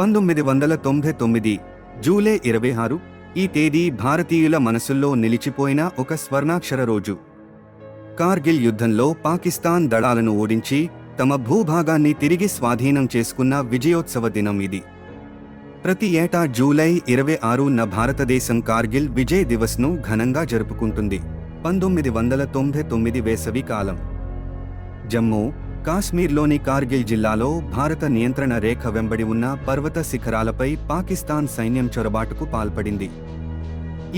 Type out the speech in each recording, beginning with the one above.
1999 July 26 ఈ తేదీ భారతీయుల మనసుల్లో నిలిచిపోయిన ఒక స్వర్ణాక్షర రోజు. కార్గిల్ యుద్ధంలో పాకిస్తాన్ దళాలను ఓడించి తమ భూభాగాన్ని తిరిగి స్వాధీనం చేసుకున్న విజయోత్సవ దినం ఇది. ప్రతి ఏటా జూలై 26న భారతదేశం కార్గిల్ విజయ్ దివస్ను ఘనంగా జరుపుకుంటుంది. 1999 వేసవి కాలం. జమ్మూ కాశ్మీర్లోని కార్గిల్ జిల్లాలో భారత నియంత్రణ రేఖ వెంబడి ఉన్న పర్వత శిఖరాలపై పాకిస్తాన్ సైన్యం చొరబాటుకు పాల్పడింది.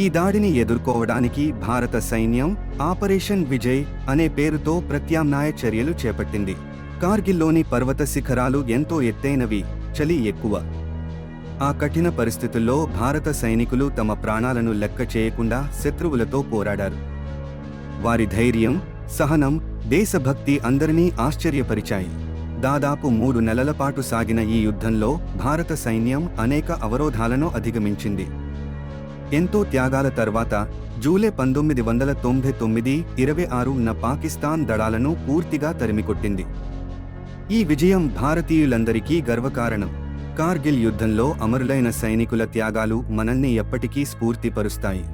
ఈ దాడిని ఎదుర్కోవడానికి భారత సైన్యం ఆపరేషన్ విజయ్ అనే పేరుతో ప్రత్యామ్నాయ చర్యలు చేపట్టింది. కార్గిల్లోని పర్వత శిఖరాలు ఎంతో ఎత్తైనవి, చలి ఎక్కువ. ఆ కఠిన పరిస్థితుల్లో భారత సైనికులు తమ ప్రాణాలను లెక్క చేయకుండా శత్రువులతో పోరాడారు. వారి ధైర్యం, సహనం, దేశభక్తి అందరినీ ఆశ్చర్యపరిచాయి. దాదాపు 3 నెలల పాటు సాగిన ఈ యుద్ధంలో భారత సైన్యం అనేక అవరోధాలను అధిగమించింది. ఎంతో త్యాగాల తర్వాత జూలై 1999 26న పాకిస్తాన్ దళాలను పూర్తిగా తరిమికొట్టింది. ఈ విజయం భారతీయులందరికీ గర్వకారణం. కార్గిల్ యుద్ధంలో అమరులైన సైనికుల త్యాగాలు మనల్ని ఎప్పటికీ స్ఫూర్తిపరుస్తాయి.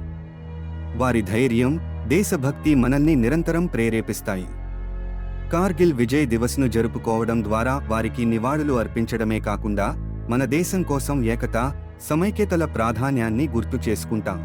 వారి ధైర్యం, దేశభక్తి మనల్ని నిరంతరం ప్రేరేపిస్తాయి. కార్గిల్ విజయ్ దివస్ను జరుపుకోవడం ద్వారా వారికి నివాళులు అర్పించడమే కాకుండా మన దేశం కోసం ఏకత, సమైక్యతల ప్రాధాన్యాన్ని గుర్తు చేసుకుంటాం.